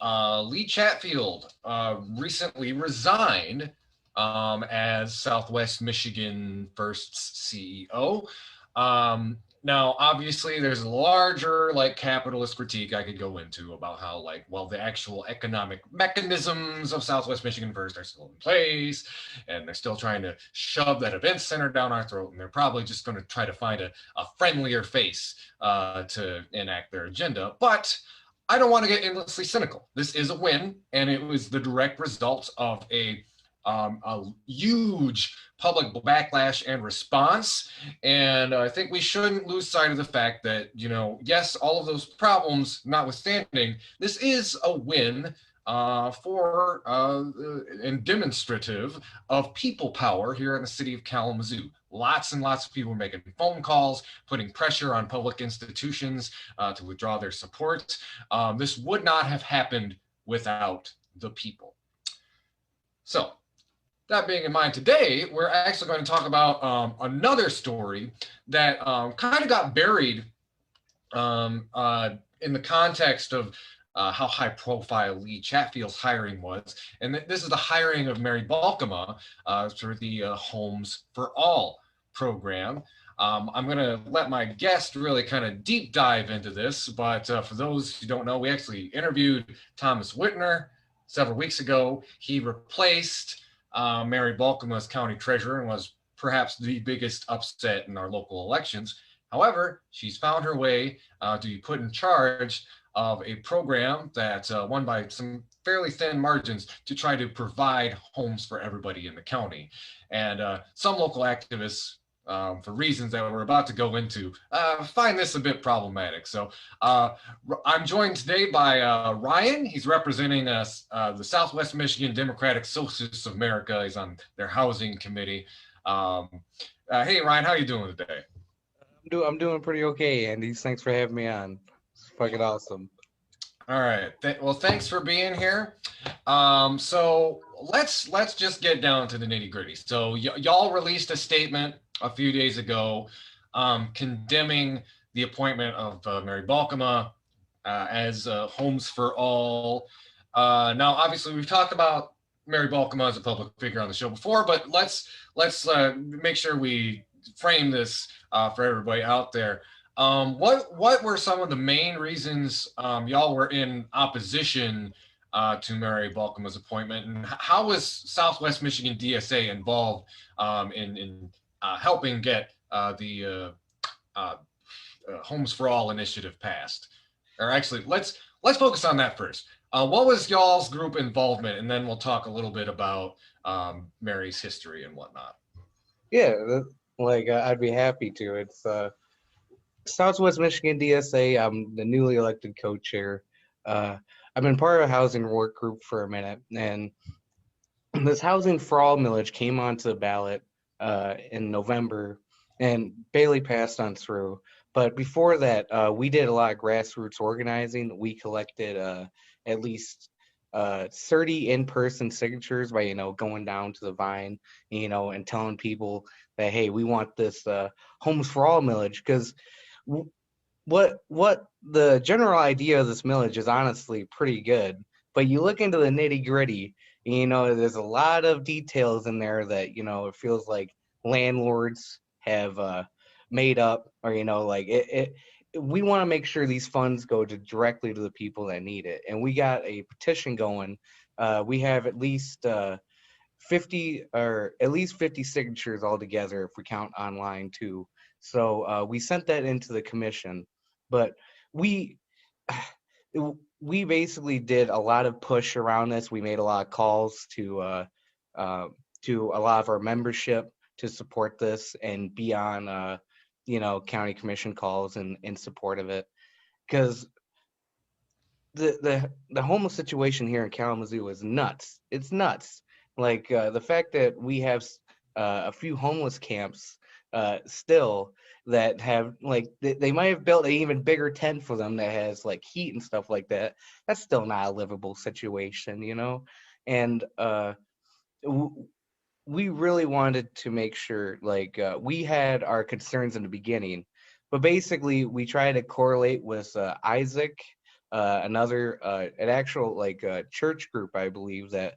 Lee Chatfield recently resigned as Southwest Michigan First's CEO. Now, obviously, there's a larger like capitalist critique I could go into about how like, well, the actual economic mechanisms of Southwest Michigan First are still in place, and they're still trying to shove that event center down our throat, and they're probably just going to try to find a friendlier face to enact their agenda. But I don't want to get endlessly cynical. This is a win, and it was the direct result of a huge public backlash and response. And I think we shouldn't lose sight of the fact that, yes, all of those problems notwithstanding, this is a win for and demonstrative of people power here in the city of Kalamazoo. Lots and lots of people making phone calls, putting pressure on public institutions to withdraw their support. This would not have happened without the people. So, that being in mind, today we're actually going to talk about another story that kind of got buried in the context of how high profile Lee Chatfield's hiring was. And this is the hiring of Mary Balkema through the Homes for All program. I'm going to let my guest really kind of deep dive into this, but for those who don't know, we actually interviewed Thomas Whitner several weeks ago. He replaced Mary Balkema as county treasurer and was perhaps the biggest upset in our local elections. However, she's found her way to be put in charge of a program that won by some fairly thin margins to try to provide homes for everybody in the county. And some local activists, for reasons that we're about to go into, find this a bit problematic. So I'm joined today by Ryan. He's representing us, the Southwest Michigan Democratic Socialists of America. He's on their housing committee. Hey, Ryan, how you doing today? I'm doing pretty okay, Andy. Thanks for having me on. It's fucking awesome. All right. Well, thanks for being here. So let's just get down to the nitty gritty. So y'all released a statement a few days ago condemning the appointment of Mary Balkema as Homes for All. Now, obviously, we've talked about Mary Balkema as a public figure on the show before, but let's make sure we frame this for everybody out there. What were some of the main reasons y'all were in opposition to Mary Balkema's appointment, and how was Southwest Michigan DSA involved in helping get the Homes for All initiative passed? Or actually, let's focus on that first. What was y'all's group involvement, and then we'll talk a little bit about Mary's history and whatnot. Yeah, I'd be happy to. It's Southwest Michigan DSA. I'm the newly elected co-chair. I've been part of a housing work group for a minute, and this Housing for All millage came onto the ballot in November and barely passed on through. But before that, we did a lot of grassroots organizing. We collected at least 30 in-person signatures by, going down to the Vine, and telling people that, hey, we want this Homes for All millage, because what the general idea of this millage is honestly pretty good, but you look into the nitty gritty, there's a lot of details in there that, it feels like landlords have made up, or, we want to make sure these funds go directly to the people that need it. And we got a petition going. We have at least 50 signatures altogether if we count online too. So we sent that into the commission, but we basically did a lot of push around this. We made a lot of calls to a lot of our membership to support this and be on county commission calls in support of it, because the homeless situation here in Kalamazoo is nuts. It's nuts. The fact that we have a few homeless camps still that have they might have built an even bigger tent for them that has heat and stuff like that. That's still not a livable situation, and we really wanted to make sure we had our concerns in the beginning, but basically we try to correlate with Isaac another an actual like church group, I believe, that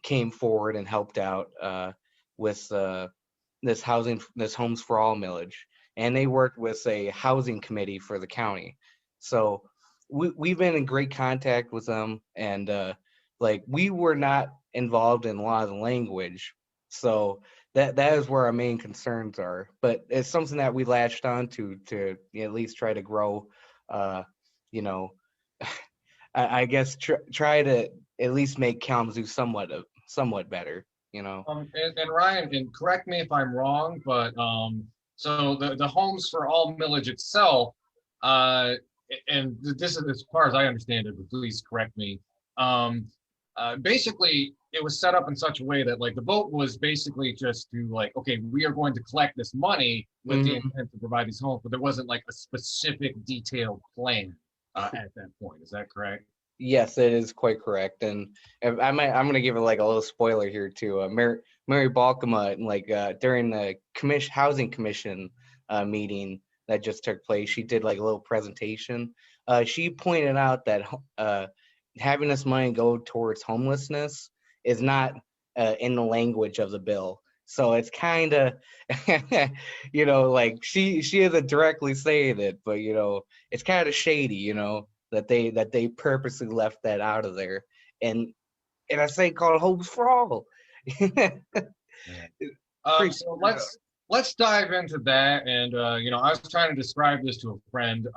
came forward and helped out with this homes for all millage, and they worked with a housing committee for the county. So we've been in great contact with them, and like we were not involved in a lot of the language, so that is where our main concerns are. But it's something that we latched on to at least try to grow. You know, I guess try to at least make Kalamazoo somewhat better. You know. And Ryan, and correct me if I'm wrong, but so the homes for all millage itself, uh, and this is as far as I understand it, but please correct me. Um, Basically, it was set up in such a way that like the vote was basically just to like, okay, we are going to collect this money with the Mhm. intent to provide these homes, but there wasn't like a specific detailed plan at that point. Is that correct? Yes, it is quite correct, and I'm gonna give it like a little spoiler here too. Mary Balkema, like during the housing commission meeting that just took place, she did like a little presentation. She pointed out that having this money go towards homelessness is not in the language of the bill. So it's kind of, like she isn't directly saying it, but it's kind of shady, that they purposely left that out of there, and I say called Homes for All. Yeah. Pretty So screwed up. let's dive into that. And I was trying to describe this to a friend.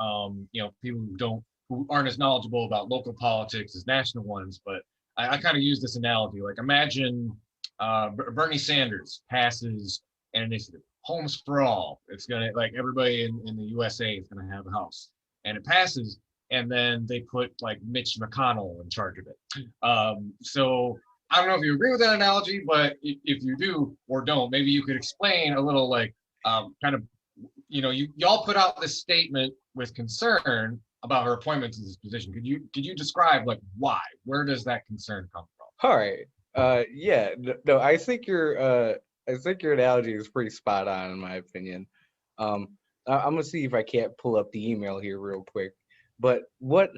People who aren't as knowledgeable about local politics as national ones, but I kind of use this analogy. Like imagine Bernie Sanders passes an initiative, Homes for All. It's gonna like everybody in the USA is gonna have a house, and it passes. And then they put like Mitch McConnell in charge of it. So I don't know if you agree with that analogy, but if you do or don't, maybe you could explain a little like kind of, y'all put out this statement with concern about her appointment to this position. Could you describe like why? Where does that concern come from? All right. Yeah. No, I think your analogy is pretty spot on in my opinion. I'm gonna see if I can't pull up the email here real quick. But what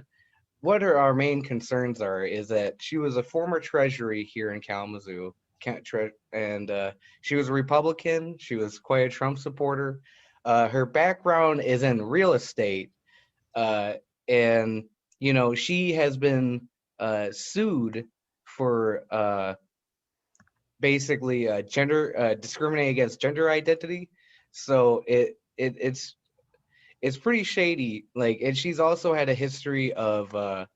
are our main concerns are is that she was a former treasury here in Kalamazoo, and she was a Republican. She was quite a Trump supporter. Her background is in real estate, uh, and she has been sued for basically gender discriminating against gender identity. So it's pretty shady. Like, and she's also had a history of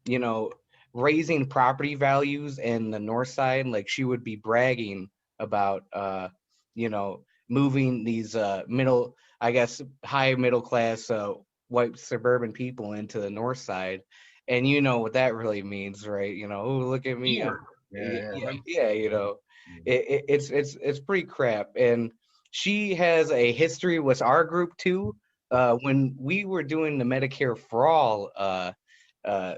you know, raising property values in the north side. Like she would be bragging about, moving these I guess, high middle class white suburban people into the north side. And you know what that really means, right? Oh, look at me. Here. Yeah, Yeah, yeah. yeah, it's pretty crap. And she has a history with our group too. When we were doing the Medicare for all uh,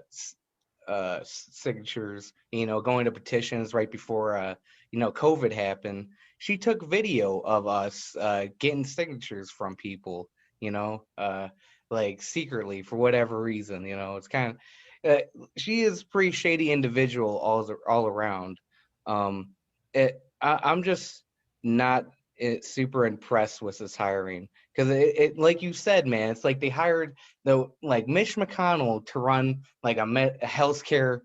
signatures, going to petitions right before, COVID happened. She took video of us getting signatures from people, like secretly for whatever reason. It's kind of, she is pretty shady individual all around. I'm just not super impressed with this hiring because like you said, man, it's like they hired like Mitch McConnell to run like a healthcare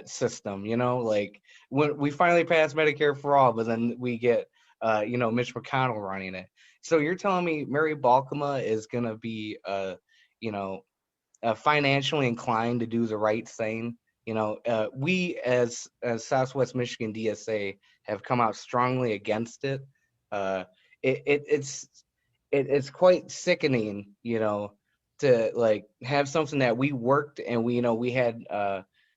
system. Like when we finally passed Medicare for all, but then we get Mitch McConnell running it. So you're telling me Mary Balkema is gonna be you know financially inclined to do the right thing? We as Southwest Michigan DSA have come out strongly against it. Uh, it's quite sickening, to like have something that we worked and we had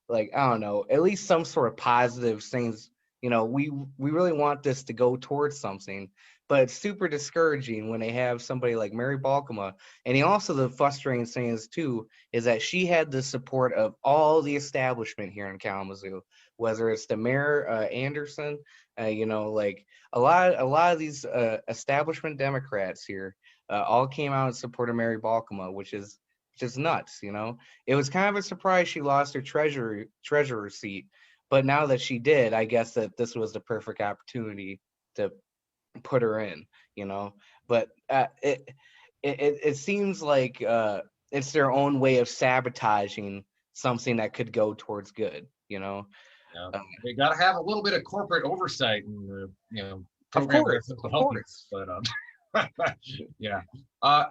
like, I don't know, at least some sort of positive things. We really want this to go towards something, but it's super discouraging when they have somebody like Mary Balkema. And the frustrating thing is too is that she had the support of all the establishment here in Kalamazoo, whether it's the mayor Anderson, like a lot of these establishment Democrats here all came out in support of Mary Balkema, which is just nuts. It was kind of a surprise she lost her treasurer seat, but now that she did, I guess that this was the perfect opportunity to put her in. But it seems like it's their own way of sabotaging something that could go towards good. Yeah, they got to have a little bit of corporate oversight and Of program course, that of help you. course. But yeah, I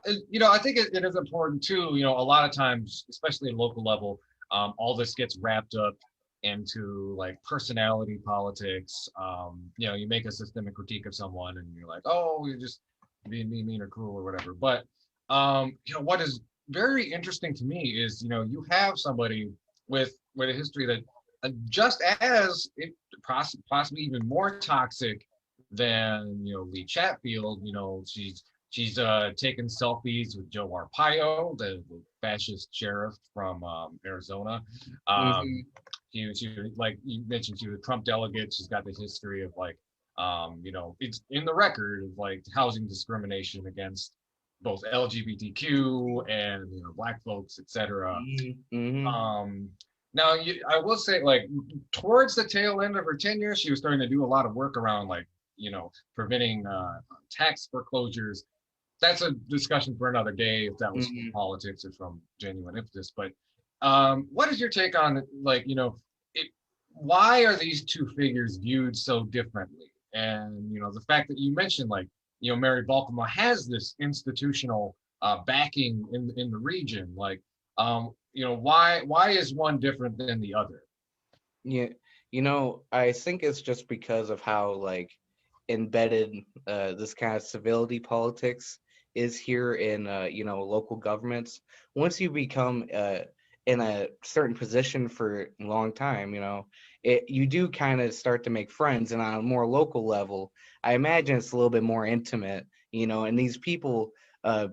think it is important too. A lot of times, especially at local level, all this gets wrapped up into like personality politics. You make a systemic critique of someone, and you're like, oh, you're just being mean or cruel or whatever. But what is very interesting to me is you have somebody with a history that just as possibly even more toxic than Lee Chatfield. She's taken selfies with Joe Arpaio, the fascist sheriff from Arizona. Hmm. She like you mentioned, she was a Trump delegate. She's got the history of like it's in the record of like housing discrimination against both LGBTQ and black folks, etc. Hmm. Now, I will say, like, towards the tail end of her tenure, she was starting to do a lot of work around, like, preventing tax foreclosures. That's a discussion for another day, if that was from Hmm. politics or from genuine impetus. But what is your take on, like, why are these two figures viewed so differently? And, the fact that you mentioned, like, Mary Balkema has this institutional backing in the region, like, why is one different than the other? Yeah, I think it's just because of how like embedded this kind of civility politics is here in local governments. Once you become in a certain position for a long time, you do kind of start to make friends, and on a more local level, I imagine it's a little bit more intimate, and these people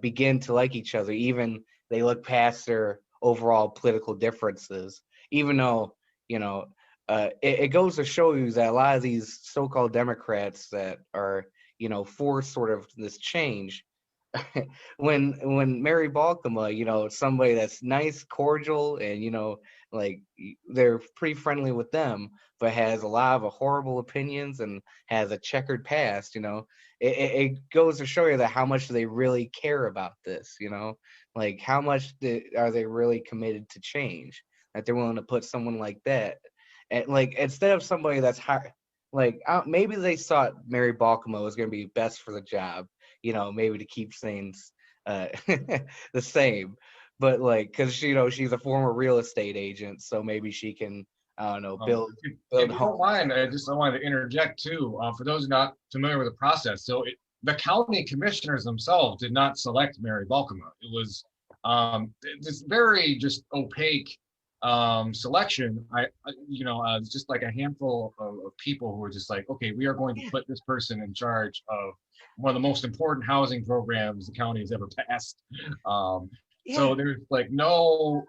begin to like each other, even they look past their overall political differences, even though it goes to show you that a lot of these so-called Democrats that are, for sort of this change, when Mary Balkema, somebody that's nice, cordial, and like they're pretty friendly with them, but has a lot of horrible opinions and has a checkered past. It goes to show you that how much they really care about this. Like how much are they really committed to change? That they're willing to put someone like that, and like instead of somebody that's high, like maybe they thought Mary Balkema was going to be best for the job, maybe to keep things uh, the same. But like, because she's a former real estate agent, so maybe she can, I don't know, Um, build if you don't homes. mind, I wanted to interject too. For those not familiar with the process, so the county commissioners themselves did not select Mary Balkema. It was this very just opaque selection. Just like a handful of people who were just like, okay, we are going to Yeah, put this person in charge of one of the most important housing programs the county has ever passed. Um, yeah. so there's like no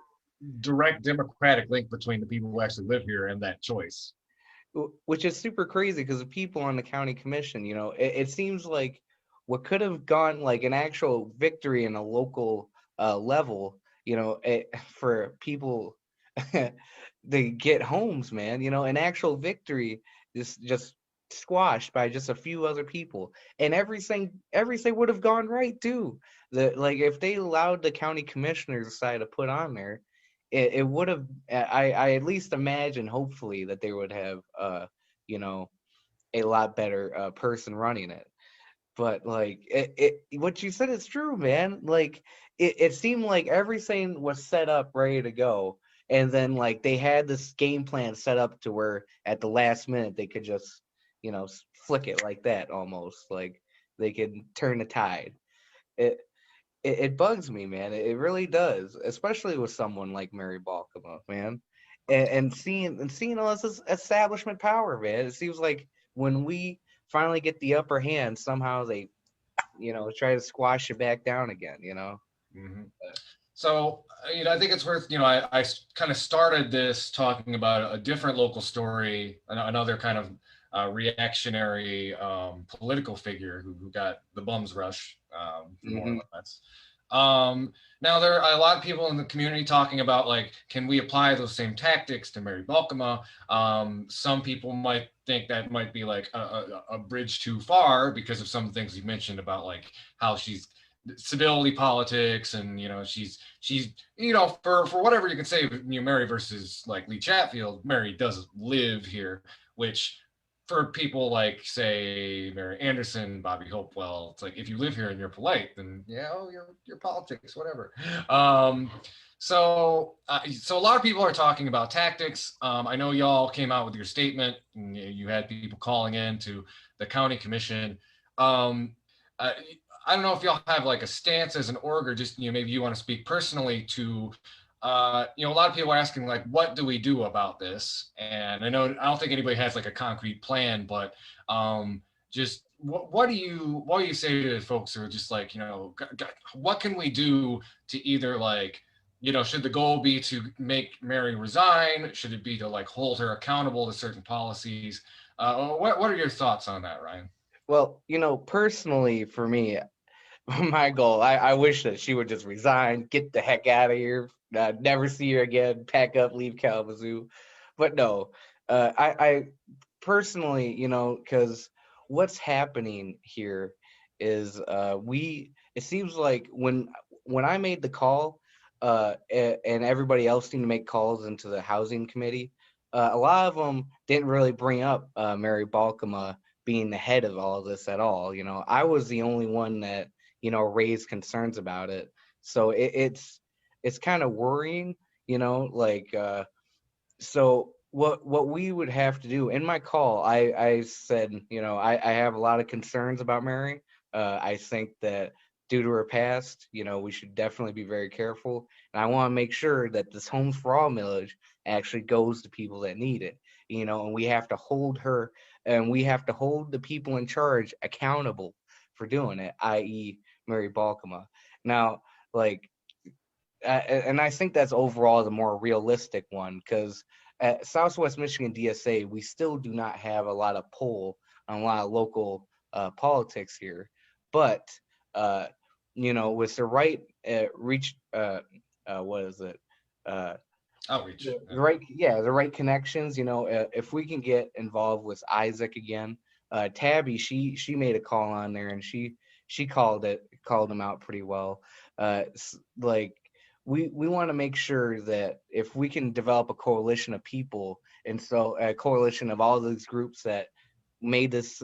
direct democratic link between the people who actually live here and that choice. Which is super crazy because the people on the county commission, it seems like what could have gone like an actual victory in a local level, for people to get homes, man, an actual victory is just squashed by just a few other people, and everything would have gone right too. Like if they allowed the county commissioners side to put on there, it would have, I at least imagine hopefully that they would have you know a lot better person running it. But like what you said is true, man. Like it seemed like everything was set up ready to go, and then like they had this game plan set up to where at the last minute they could just flick it like that, almost like they could turn the tide. It, it, it bugs me, man. It really does, especially with someone like Mary Balkema, man. And seeing all this establishment power, man. It seems like when we finally get the upper hand, somehow they, try to squash it back down again. Mm-hmm. So, I think it's worth, I kind of started this talking about a different local story, another kind of reactionary political figure who got the bums rush, for more or Hmm. less. Now there are a lot of people in the community talking about like, can we apply those same tactics to Mary Balkema? Some people might think that might be like a bridge too far because of some things you mentioned about like how she's civility politics, and she's for whatever you can say, Mary versus like Lee Chatfield, Mary does live here, which for people like say Mary Anderson, Bobby Hopewell, it's like if you live here and you're polite, then yeah, oh, your politics, whatever. So a lot of people are talking about tactics. I know y'all came out with your statement, and you had people calling in to the county commission. Um, I don't know if y'all have like a stance as an org, or just maybe you want to speak personally to a lot of people are asking like, what do we do about this? And I don't think anybody has like a concrete plan, but just what do you say to folks who are just like, what can we do to either like, should the goal be to make Mary resign? Should it be to like hold her accountable to certain policies? What are your thoughts on that, Ryan? Well, personally for me, my goal, I wish that she would just resign, get the heck out of here, never see her again, pack up, leave Kalamazoo. But no, I personally, because what's happening here is it seems like when I made the call, and everybody else seemed to make calls into the housing committee, a lot of them didn't really bring up Mary Balkema being the head of all of this at all. I was the only one that raised concerns about it. So it's kind of worrying, like so what we would have to do. In my call, I said, I have a lot of concerns about Mary. I think that due to her past, we should definitely be very careful. And I want to make sure that this Homes for All millage actually goes to people that need it, and we have to hold her, and we have to hold the people in charge accountable for doing it, i.e. Mary Balkema. Now, like, and I think that's overall the more realistic one, because at Southwest Michigan DSA, we still do not have a lot of pull on a lot of local politics here. But, with the right reach, what is it? Outreach. The right connections. If we can get involved with Isaac again, Tabby, she made a call on there, and she called him out pretty well. Like, we want to make sure that if we can develop a coalition of people, and so a coalition of all these groups that made this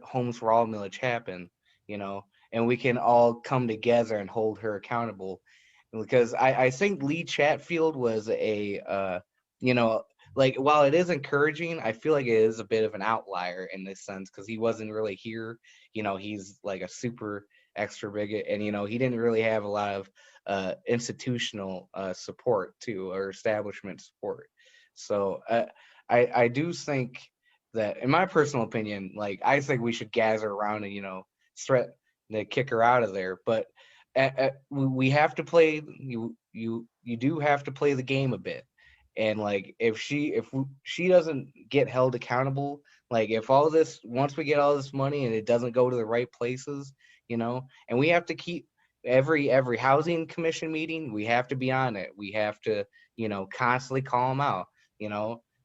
Homes for All millage happen, and we can all come together and hold her accountable. Because I think Lee Chatfield was like, while it is encouraging, I feel like it is a bit of an outlier in this sense, because he wasn't really here. He's like a super extra bigot, and he didn't really have a lot of institutional support too, or establishment support. So I do think that, in my personal opinion, like, I think we should gather around and threaten to kick her out of there. But we have to play, you do have to play the game a bit. And like, if she doesn't get held accountable, like, if once we get all this money and it doesn't go to the right places, and we have to keep every housing commission meeting, we have to be on it. We have to constantly call them out.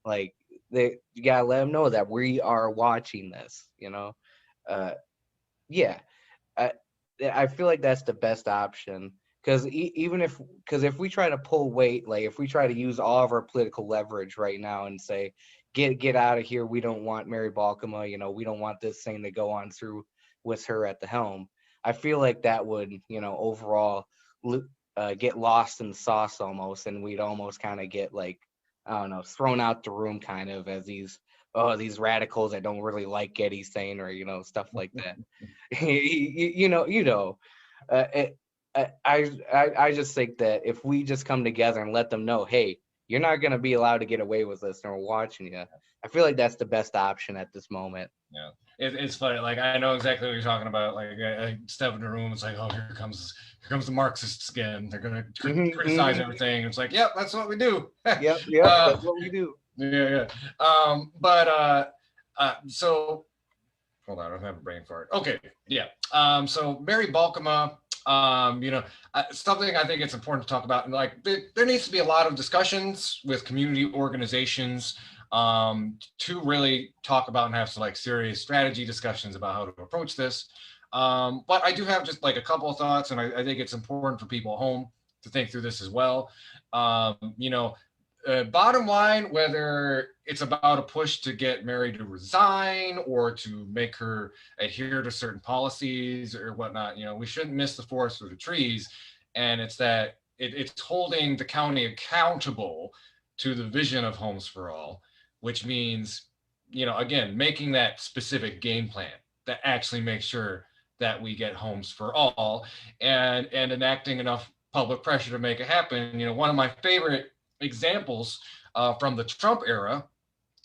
Like, you gotta let them know that we are watching this. Yeah. I feel like that's the best option, because if we try to pull weight, like if we try to use all of our political leverage right now and say, get out of here, we don't want Mary Balkema, we don't want this thing to go on through with her at the helm, I feel like that would overall get lost in the sauce almost, and we'd almost kind of get, like, I don't know, thrown out the room kind of as these radicals that don't really like Getty saying, or stuff like that. I just think that if we just come together and let them know, hey, you're not going to be allowed to get away with this, and we're watching you, I feel like that's the best option at this moment. Yeah, it's funny. Like, I know exactly what you're talking about. Like, I step in the room, it's like, oh, here comes the Marxists again. They're gonna criticize everything. It's like, yep, that's what we do. Yep, that's what we do. Yeah. So hold on, I don't have a brain fart. Okay, yeah. So Mary Balkema, Something I think it's important to talk about, and like there needs to be a lot of discussions with community organizations to really talk about and have some like serious strategy discussions about how to approach this. But I do have just like a couple of thoughts, and I think it's important for people at home to think through this as well. Bottom line, whether it's about a push to get Mary to resign or to make her adhere to certain policies or whatnot, we shouldn't miss the forest for the trees. And it's that it's holding the county accountable to the vision of Homes for All, which means, again, making that specific game plan that actually makes sure that we get homes for all and enacting enough public pressure to make it happen. One of my favorite examples from the Trump era,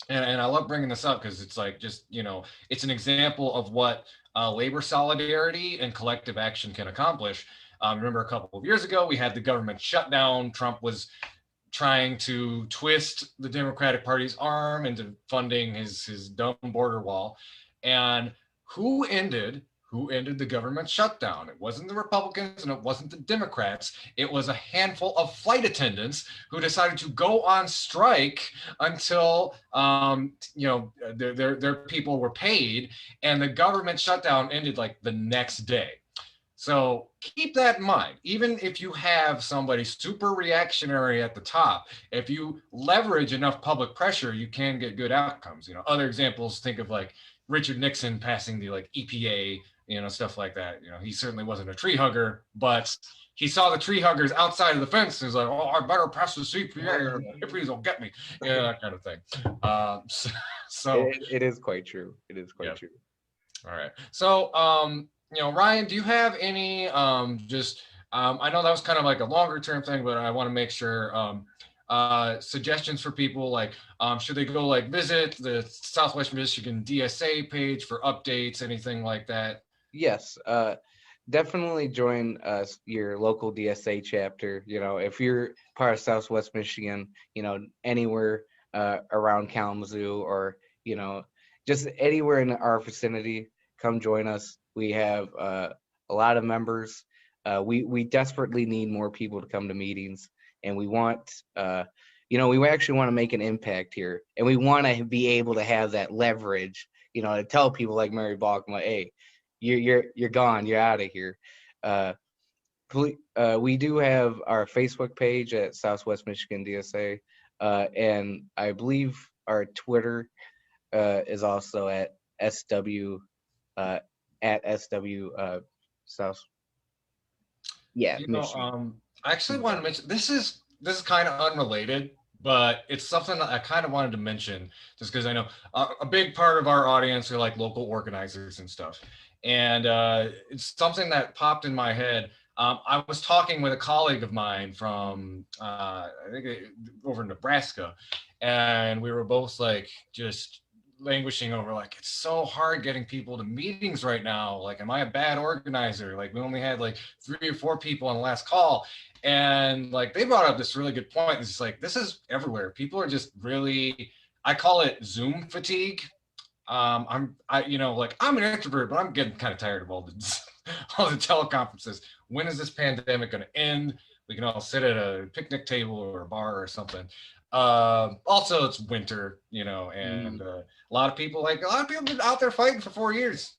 and I love bringing this up because it's like it's an example of what labor solidarity and collective action can accomplish. Remember a couple of years ago, we had the government shutdown. Trump was trying to twist the Democratic Party's arm into funding his dumb border wall. And who ended the government shutdown? It wasn't the Republicans and it wasn't the Democrats. It was a handful of flight attendants who decided to go on strike until their people were paid, and the government shutdown ended like the next day. So keep that in mind. Even if you have somebody super reactionary at the top, if you leverage enough public pressure, you can get good outcomes. Other examples, think of like Richard Nixon passing the like EPA, stuff like that. He certainly wasn't a tree hugger, but he saw the tree huggers outside of the fence and was like, "Oh, I better pass the CPA or hippies will get me," that kind of thing. It is quite true. It is quite true. All right. So, Ryan, do you have any I know that was kind of like a longer term thing, but I want to make sure suggestions for people, like should they go like visit the Southwest Michigan DSA page for updates, anything like that? Yes, definitely join your local DSA chapter. If you're part of Southwest Michigan, anywhere around Kalamazoo or just anywhere in our vicinity, come join us. We have a lot of members. We desperately need more people to come to meetings, and we want we actually want to make an impact here, and we want to be able to have that leverage, to tell people like Mary Balkema, hey, you're gone, you're out of here. We do have our Facebook page at Southwest Michigan DSA, and I believe our Twitter is also at SW South. Yeah, I actually want to mention this is kind of unrelated, but it's something that I kind of wanted to mention just because I know a big part of our audience are like local organizers and stuff. And it's something that popped in my head. I was talking with a colleague of mine from, I think over in Nebraska, and we were both like just languishing over like, it's so hard getting people to meetings right now. Like, am I a bad organizer? Like, we only had like 3 or 4 people on the last call. And like, they brought up this really good point. It's like, this is everywhere. People are just really, I call it Zoom fatigue. I'm an introvert, but I'm getting kind of tired of all the teleconferences. When is this pandemic going to end? We can all sit at a picnic table or a bar or something. Also, it's winter, and a lot of people have been out there fighting for 4 years.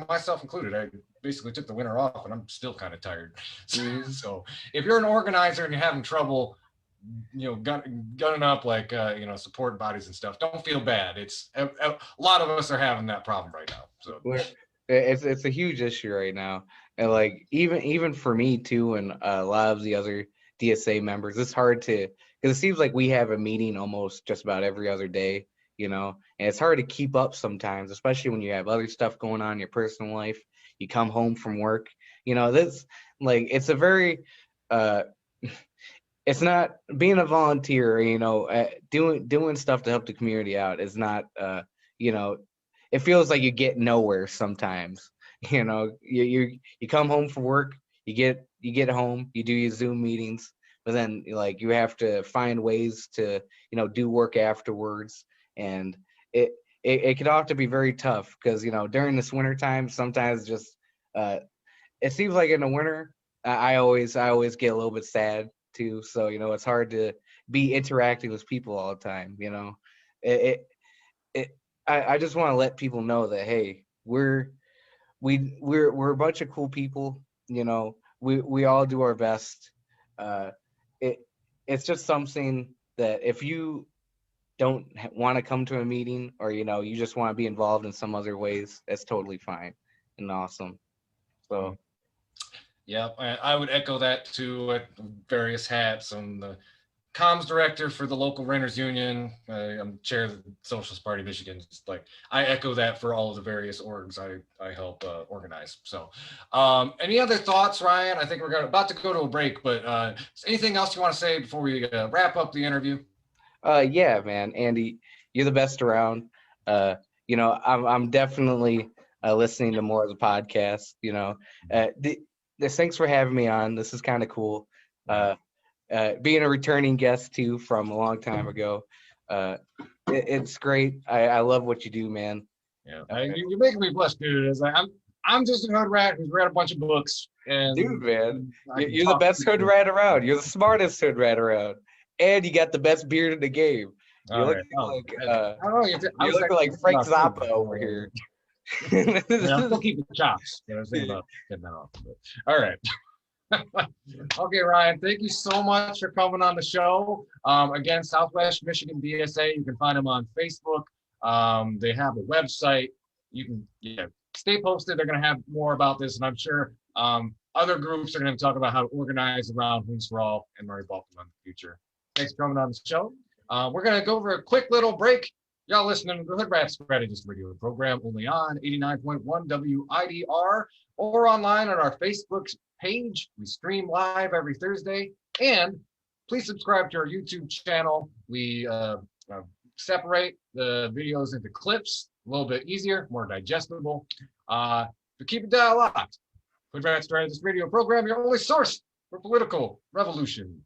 Myself included. I basically took the winter off, and I'm still kind of tired. So, if you're an organizer and you're having trouble, gunning up like support bodies and stuff, don't feel bad. It's a lot of us are having that problem right now. So it's a huge issue right now, and like even for me too, and a lot of the other DSA members, it's hard to, because it seems like we have a meeting almost just about every other day, and it's hard to keep up sometimes, especially when you have other stuff going on in your personal life. You come home from work, this, like, it's a very it's not being a volunteer, doing stuff to help the community out is not, it feels like you get nowhere sometimes. You come home from work, you get home, you do your Zoom meetings, but then like you have to find ways to, do work afterwards. And it can often be very tough because, during this winter time, sometimes just, it seems like in the winter, I always get a little bit sad too. So it's hard to be interacting with people all the time. It, it, I just want to let people know that hey, we're a bunch of cool people. We all do our best. Uh, it it's just something that if you don't want to come to a meeting, or you just want to be involved in some other ways, that's totally fine and awesome. So yeah, I would echo that too. At various hats. I'm the comms director for the local renters union. I'm chair of the Socialist Party of Michigan. Like I echo that for all of the various orgs I help organize. So, any other thoughts, Ryan? I think we're about to go to a break, but anything else you want to say before we wrap up the interview? yeah, man, Andy, you're the best around. I'm definitely listening to more of the podcast. Thanks for having me on. This is kind of cool. Being a returning guest too from a long time ago. It's great. I love what you do, man. Yeah, you're making me blush, dude. It's like I'm just a hood rat who's read a bunch of books. And dude, man, you're the best hood rat around. You're the smartest hood rat around, and you got the best beard in the game. You're looking like like Frank Zappa over here. Yeah, I'm still keeping chops. I was thinking about getting that off. But, all right. Okay, Ryan, thank you so much for coming on the show. Again, Southwest Michigan DSA, you can find them on Facebook. They have a website. You can stay posted. They're going to have more about this, and I'm sure other groups are going to talk about how to organize around Wings for All and Murray Balkema in the future. Thanks for coming on the show. We're going to go over a quick little break. Y'all listening to the Hood Rat Strategist radio program only on 89.1 WIDR or online on our Facebook page. We stream live every Thursday. And please subscribe to our YouTube channel. We separate the videos into clips, a little bit easier, more digestible. To keep it dial locked. Hood Rat Strategist radio program, your only source for political revolution.